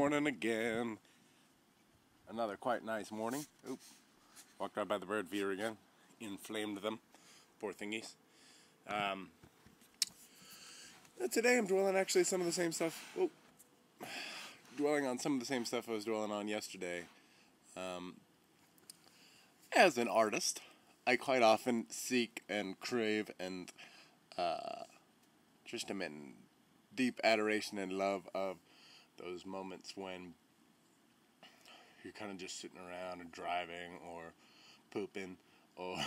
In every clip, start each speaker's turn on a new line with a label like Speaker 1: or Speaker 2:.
Speaker 1: morning again. Another quite nice morning. Oop. Walked right by the bird feeder again. Inflamed them. Poor thingies. Today I'm dwelling actually some of the same stuff. Dwelling on some of the same stuff I was dwelling on yesterday. As an artist, I quite often seek and crave and just am in deep adoration and love of those moments when you're kind of just sitting around and driving or pooping or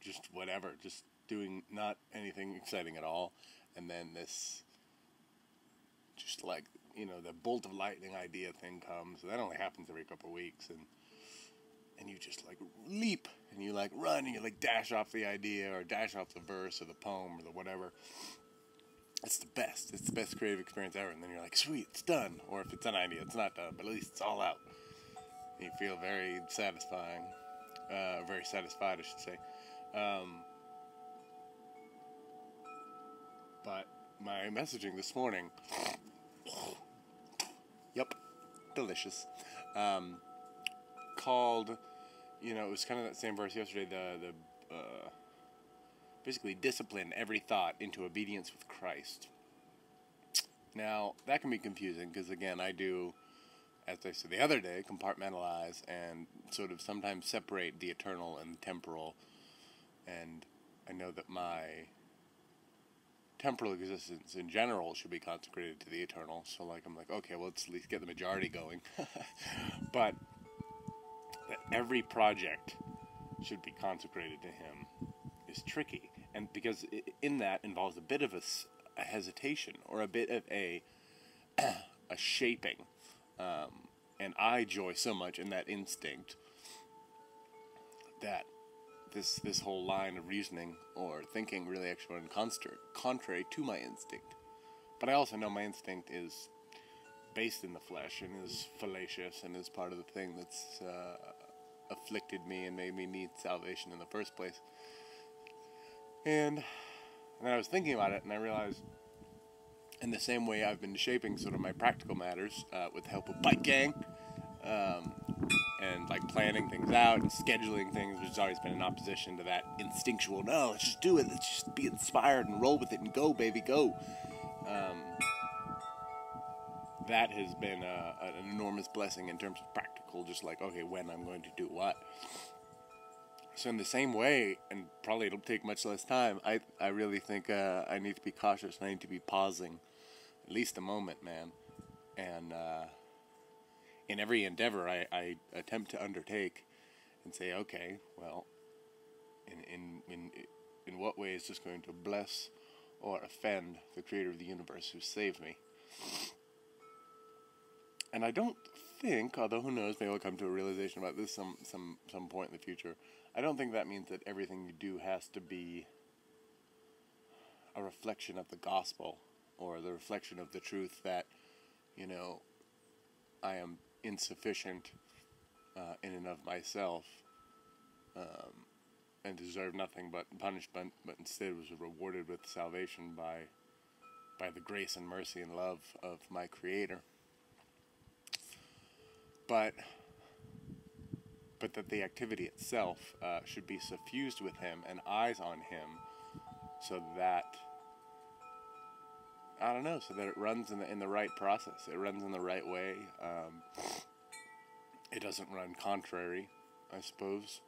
Speaker 1: just whatever, just doing not anything exciting at all, and then this just like, the bolt of lightning idea thing comes. That only happens every couple of weeks, and you just like leap and you like run and you like dash off the idea or dash off the verse or the poem or the whatever. It's the best. It's the best creative experience ever. And then you're like, sweet, it's done. Or if it's an idea, it's not done, but at least it's all out. And you feel very satisfying. Very satisfied, I should say. But my messaging this morning, yep, delicious, called, it was kind of that same verse yesterday, the basically discipline every thought into obedience with Christ. Now, that can be confusing because, again, I do, as I said the other day, compartmentalize and sort of sometimes separate the eternal and the temporal. And I know that my temporal existence in general should be consecrated to the eternal. So, I'm like, okay, well, let's at least get the majority going. But that every project should be consecrated to Him is tricky, and because in that involves a bit of a hesitation or a bit of a shaping, and I joy so much in that instinct that this whole line of reasoning or thinking really actually runs contrary to my instinct. But I also know my instinct is based in the flesh and is fallacious and is part of the thing that's afflicted me and made me need salvation in the first place. And then I was thinking about it, and I realized in the same way I've been shaping sort of my practical matters with the help of Bike Gang, and planning things out and scheduling things, which has always been in opposition to that instinctual, no, let's just do it, let's just be inspired and roll with it and go, baby, go. That has been an enormous blessing in terms of practical, just okay, when I'm going to do what. So in the same way, and probably it'll take much less time, I really think I need to be cautious. I need to be pausing at least a moment, man. And in every endeavor I attempt to undertake and say, okay, well, in what way is this going to bless or offend the Creator of the universe who saved me? And I don't think, although who knows, maybe I'll come to a realization about this some point in the future, I don't think that means that everything you do has to be a reflection of the gospel or the reflection of the truth that, I am insufficient in and of myself and deserve nothing but punishment, but instead was rewarded with salvation by the grace and mercy and love of my Creator. But that the activity itself should be suffused with Him and eyes on Him, so that, so that it runs in the right process. It runs in the right way. It doesn't run contrary, I suppose.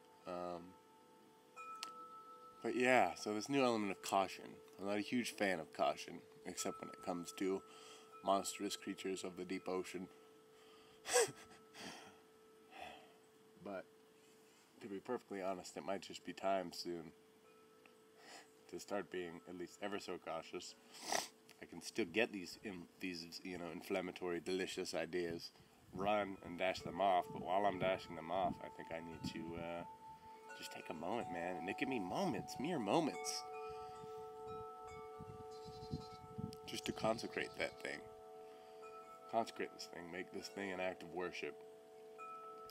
Speaker 1: But yeah, so this new element of caution. I'm not a huge fan of caution, except when it comes to monstrous creatures of the deep ocean. But to be perfectly honest, it might just be time soon to start being at least ever so cautious. I can still get these inflammatory, delicious ideas, run and dash them off. But while I'm dashing them off, I think I need to just take a moment, man, and give me moments, mere moments, just to consecrate that thing. Consecrate this thing. Make this thing an act of worship.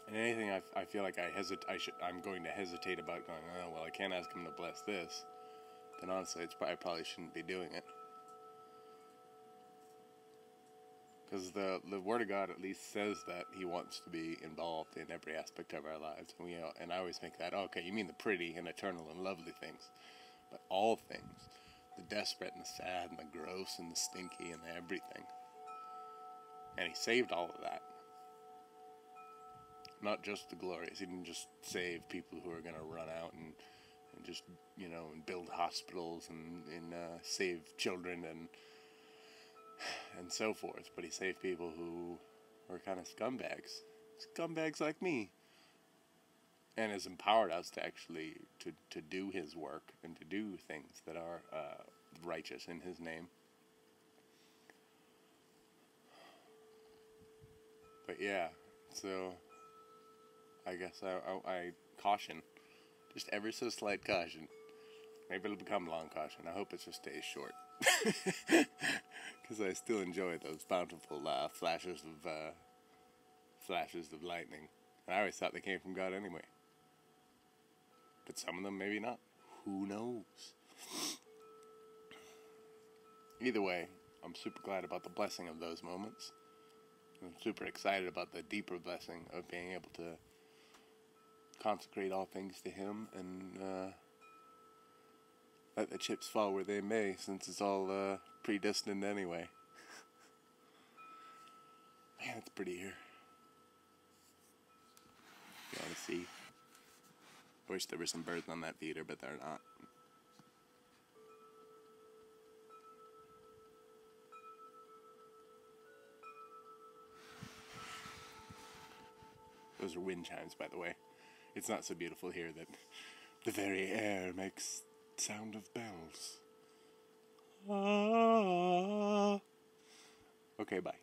Speaker 1: And anything I feel like I'm going to hesitate about going, oh, well, I can't ask Him to bless this, then honestly, I probably shouldn't be doing it. Because the Word of God at least says that He wants to be involved in every aspect of our lives. And I always make that, okay, you mean the pretty and eternal and lovely things. But all things, the desperate and the sad and the gross and the stinky and everything. And He saved all of that. Not just the glorious. He didn't just save people who are going to run out and just, and build hospitals and save children and so forth. But He saved people who were kind of scumbags like me, and has empowered us to actually to do His work and to do things that are righteous in His name. But yeah, so I guess I caution, just ever so slight caution. Maybe it'll become long caution. I hope it just stays short. Because I still enjoy those bountiful flashes of lightning. And I always thought they came from God anyway. But some of them maybe not. Who knows? Either way, I'm super glad about the blessing of those moments. I'm super excited about the deeper blessing of being able to consecrate all things to Him and let the chips fall where they may, since it's all predestined anyway. Man, it's pretty here. You want to see? I wish there were some birds on that feeder, but they're not. Those are wind chimes, by the way. It's not so beautiful here that the very air makes sound of bells. Ah. Okay, bye.